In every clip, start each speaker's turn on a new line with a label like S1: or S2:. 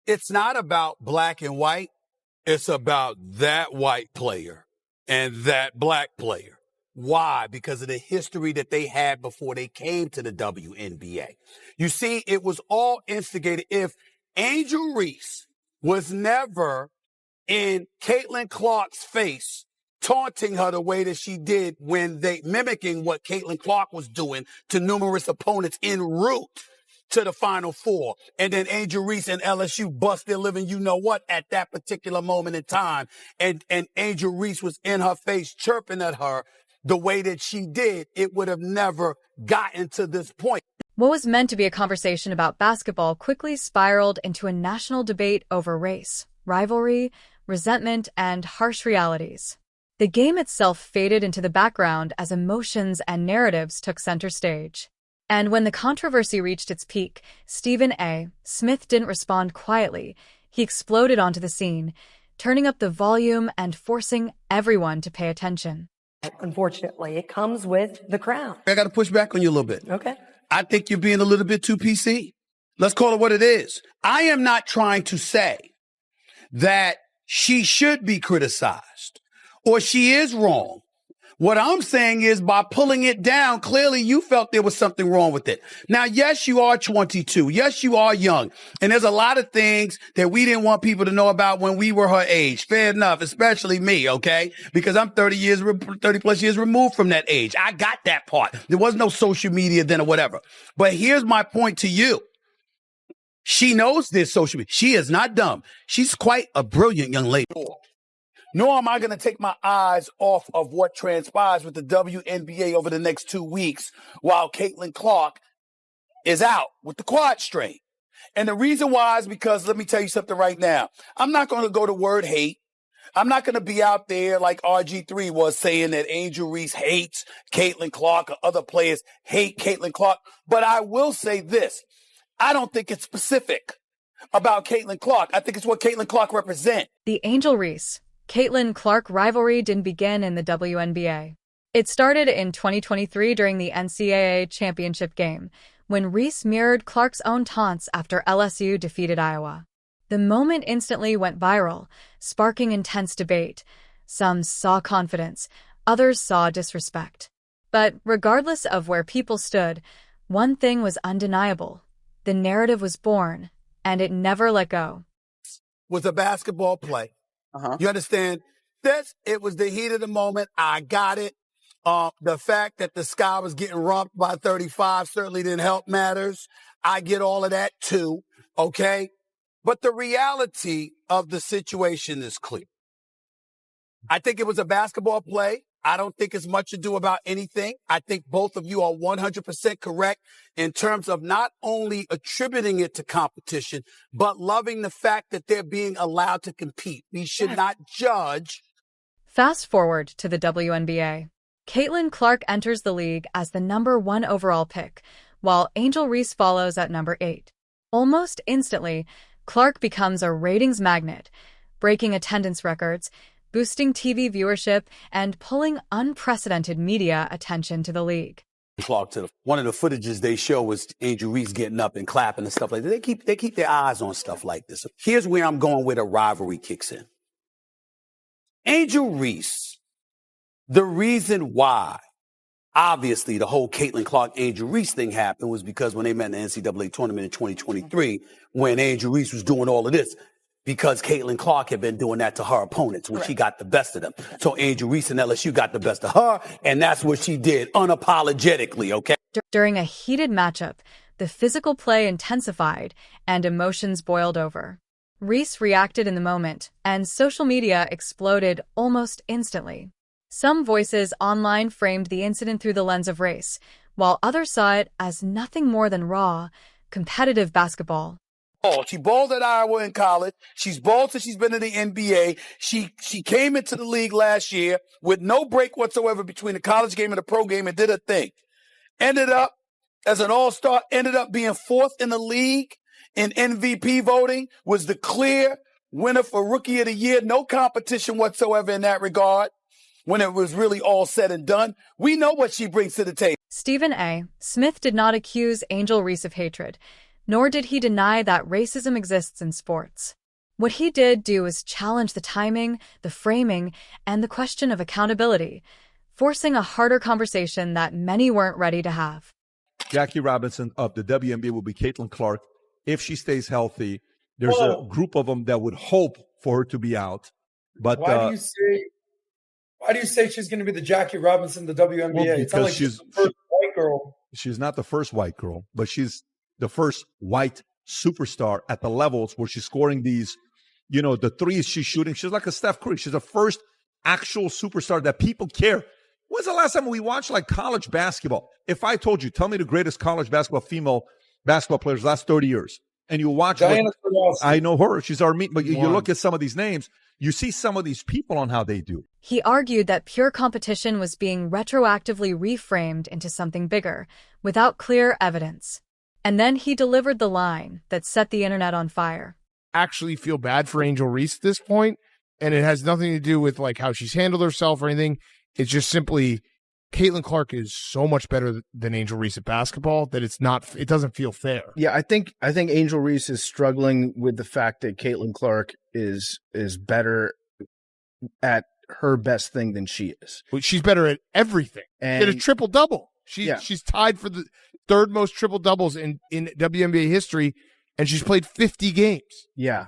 S1: It's not about black and white. It's about that white player and that black player. Why? Because of the history that they had before they came to the WNBA. You see, it was all instigated. If Angel Reese was never in Caitlin Clark's face, taunting her the way that she did when mimicking what Caitlin Clark was doing to numerous opponents en route to the Final Four. And then Angel Reese and LSU bust their living, you know what, at that particular moment in time. And Angel Reese was in her face chirping at her the way that she did. It would have never gotten to this point.
S2: What was meant to be a conversation about basketball quickly spiraled into a national debate over race, rivalry, resentment, and harsh realities. The game itself faded into the background as emotions and narratives took center stage. And when the controversy reached its peak, Stephen A. Smith didn't respond quietly. He exploded onto the scene, turning up the volume and forcing everyone to pay attention.
S3: Unfortunately, it comes with the crown.
S1: I got to push back on you a little bit.
S3: Okay.
S1: I think you're being a little bit too PC. Let's call it what it is. I am not trying to say that she should be criticized or she is wrong. What I'm saying is by pulling it down, clearly you felt there was something wrong with it. Now, yes, you are 22. Yes, you are young. And there's a lot of things that we didn't want people to know about when we were her age. Fair enough, especially me, okay? Because I'm 30 plus years removed from that age. I got that part. There was no social media then or whatever. But here's my point to you. She knows this social media. She is not dumb. She's quite a brilliant young lady. Nor am I going to take my eyes off of what transpires with the WNBA over the next 2 weeks while Caitlin Clark is out with the quad strain. And the reason why is because, let me tell you something right now. I'm not going to go to word hate. I'm not going to be out there like RG3 was saying that Angel Reese hates Caitlin Clark or other players hate Caitlin Clark. But I will say this. I don't think it's specific about Caitlin Clark. I think it's what Caitlin Clark represents.
S2: The Angel Reese Caitlin Clark rivalry didn't begin in the WNBA. It started in 2023 during the NCAA championship game, when Reese mirrored Clark's own taunts after LSU defeated Iowa. The moment instantly went viral, sparking intense debate. Some saw confidence, others saw disrespect. But regardless of where people stood, one thing was undeniable. The narrative was born, and it never let go.
S1: Was a basketball play. You understand? It was the heat of the moment. I got it. The fact that the sky was getting romped by 35 certainly didn't help matters. I get all of that too. Okay. But the reality of the situation is clear. I think it was a basketball play. I don't think it's much to do about anything. I think both of you are 100% correct in terms of not only attributing it to competition, but loving the fact that they're being allowed to compete. We should not judge.
S2: Fast forward to the WNBA. Caitlin Clark enters the league as the #1 overall pick, while Angel Reese follows at number 8. Almost instantly, Clark becomes a ratings magnet, breaking attendance records, boosting TV viewership, and pulling unprecedented media attention to the league.
S1: Clark, one of the footages they show was Angel Reese getting up and clapping and stuff like that. They keep their eyes on stuff like this. Here's where I'm going where the rivalry kicks in. Angel Reese, the reason why, obviously, the whole Caitlin Clark Angel Reese thing happened was because when they met in the NCAA tournament in 2023, when Angel Reese was doing all of this, because Caitlin Clark had been doing that to her opponents when she got the best of them. So Angel Reese and LSU got the best of her, and that's what she did unapologetically, okay?
S2: During a heated matchup, the physical play intensified and emotions boiled over. Reese reacted in the moment, and social media exploded almost instantly. Some voices online framed the incident through the lens of race, while others saw it as nothing more than raw, competitive basketball.
S1: She balled at Iowa in college. She's balled since she's been in the NBA. She came into the league last year with no break whatsoever between the college game and the pro game and did her thing. Ended up as an all-star, ended up being 4th in the league in MVP voting, was the clear winner for Rookie of the Year. No competition whatsoever in that regard when it was really all said and done. We know what she brings to the table.
S2: Stephen A. Smith did not accuse Angel Reese of hatred, Nor did he deny that racism exists in sports. What he did do was challenge the timing, the framing, and the question of accountability, forcing a harder conversation that many weren't ready to have.
S4: Jackie Robinson of the WNBA will be Caitlin Clark if she stays healthy. There's a group of them that would hope for her to be out. But
S5: why do you say she's going to be the Jackie Robinson of the WNBA?
S4: Well,
S5: it's not like she's the first white girl.
S4: She's not the first white girl, but she's the first white superstar at the levels where she's scoring these, the threes she's shooting. She's like a Steph Curry. She's the first actual superstar that people care. When's the last time we watched like college basketball? If I told you, tell me the greatest college basketball female basketball players last 30 years, and you watch, I know her. She's our meet, but you look at some of these names, you see some of these people on how they do.
S2: He argued that pure competition was being retroactively reframed into something bigger, without clear evidence. And then he delivered the line that set the internet on fire.
S6: Actually feel bad for Angel Reese at this point, and it has nothing to do with like how she's handled herself or anything. It's just simply Caitlin Clark is so much better than Angel Reese at basketball that it doesn't feel fair.
S7: Yeah, I think Angel Reese is struggling with the fact that Caitlin Clark is better at her best thing than she is.
S6: Well, she's better at everything. And she had a triple-double. She's tied for the third most triple-doubles in WNBA history, and she's played 50 games.
S7: Yeah.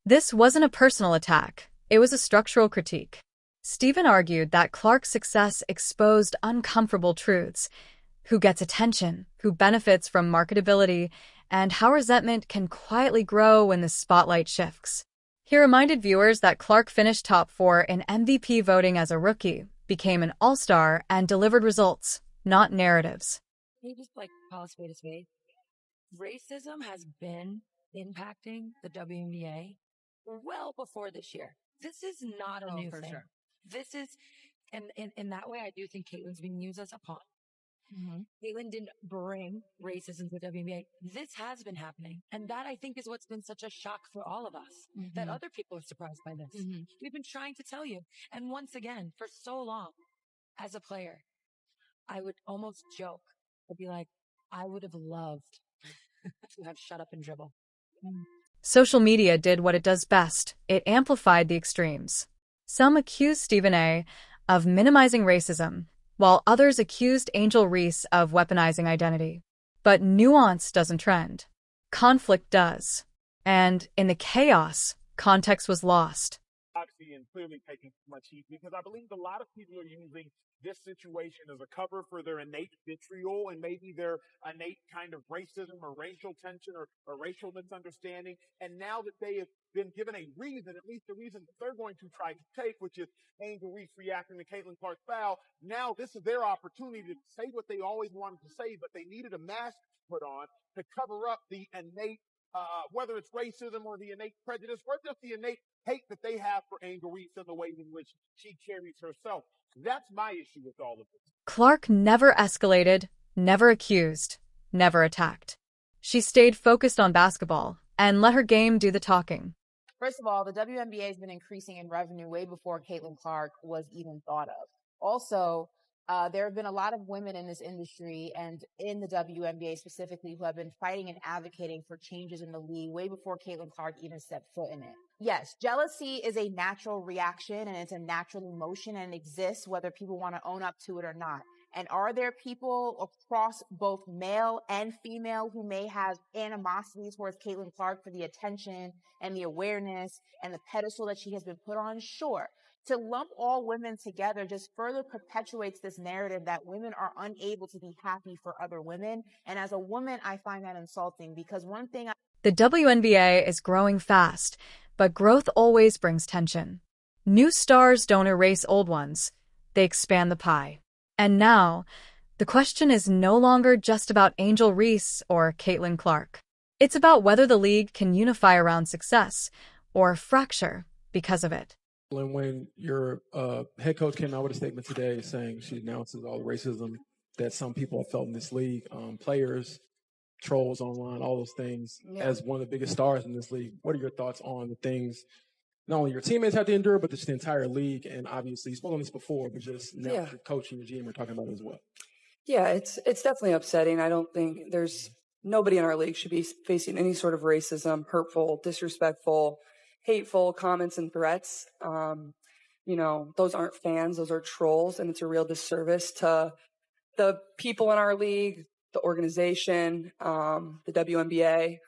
S2: This wasn't a personal attack. It was a structural critique. Stephen argued that Clark's success exposed uncomfortable truths: who gets attention, who benefits from marketability, and how resentment can quietly grow when the spotlight shifts. He reminded viewers that Clark finished top 4 in MVP voting as a rookie, became an all-star, and delivered results, not narratives.
S3: Can you just call a spade a spade? Racism has been impacting the WNBA well before this year. This is not a new thing. Sure. This is, and in that way, I do think Caitlin's being used as a pawn. Mm-hmm. Caitlin didn't bring racism to the WNBA. This has been happening. And that, I think, is what's been such a shock for all of us, that other people are surprised by this. Mm-hmm. We've been trying to tell you. And once again, for so long, as a player, I would almost joke. I'd be like, I would have loved to have shut up and dribble.
S2: Social media did what it does best. It amplified the extremes. Some accused Stephen A. of minimizing racism, while others accused Angel Reese of weaponizing identity. But nuance doesn't trend. Conflict does. And in the chaos, context was lost.
S8: And clearly taking much heat, because I believe a lot of people are using this situation as a cover for their innate vitriol and maybe their innate kind of racism or racial tension or racial misunderstanding. And now that they have been given a reason, at least the reason that they're going to try to take, which is Angel Reese reacting to Caitlin Clark's foul, now this is their opportunity to say what they always wanted to say, but they needed a mask put on to cover up the innate whether it's racism or the innate prejudice or just the innate hate that they have for Angel Reese and the way in which she carries herself. That's my issue with all of this.
S2: Clark never escalated, never accused, never attacked. She stayed focused on basketball and let her game do the talking.
S9: First of all, the WNBA has been increasing in revenue way before Caitlin Clark was even thought of. Also, there have been a lot of women in this industry and in the WNBA specifically who have been fighting and advocating for changes in the league way before Caitlin Clark even stepped foot in it. Yes, jealousy is a natural reaction and it's a natural emotion and it exists whether people want to own up to it or not. And are there people across both male and female who may have animosity towards Caitlin Clark for the attention and the awareness and the pedestal that she has been put on? Sure. To lump all women together just further perpetuates this narrative that women are unable to be happy for other women. And as a woman, I find that insulting because
S2: the WNBA is growing fast, but growth always brings tension. New stars don't erase old ones. They expand the pie. And now, the question is no longer just about Angel Reese or Caitlin Clark. It's about whether the league can unify around success or fracture because of it.
S10: And when your head coach came out with a statement today saying she announces all the racism that some people have felt in this league, players, trolls online, all those things, as one of the biggest stars in this league, what are your thoughts on the things not only your teammates have to endure, but just the entire league? And obviously, you've spoken on this before, but just now your coach and your GM are talking about it as well.
S11: Yeah, it's definitely upsetting. I don't think there's nobody in our league should be facing any sort of racism, hurtful, disrespectful, hateful comments and threats. Those aren't fans, those are trolls, and it's a real disservice to the people in our league, the organization, the WNBA.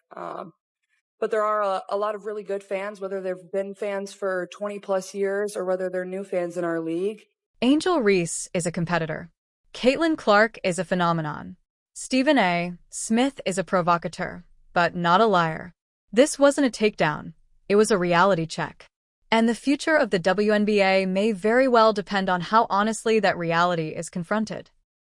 S11: But there are a lot of really good fans, whether they've been fans for 20 plus years or whether they're new fans in our league.
S2: Angel Reese is a competitor. Caitlin Clark is a phenomenon. Stephen A. Smith is a provocateur, but not a liar. This wasn't a takedown. It was a reality check. And the future of the WNBA may very well depend on how honestly that reality is confronted.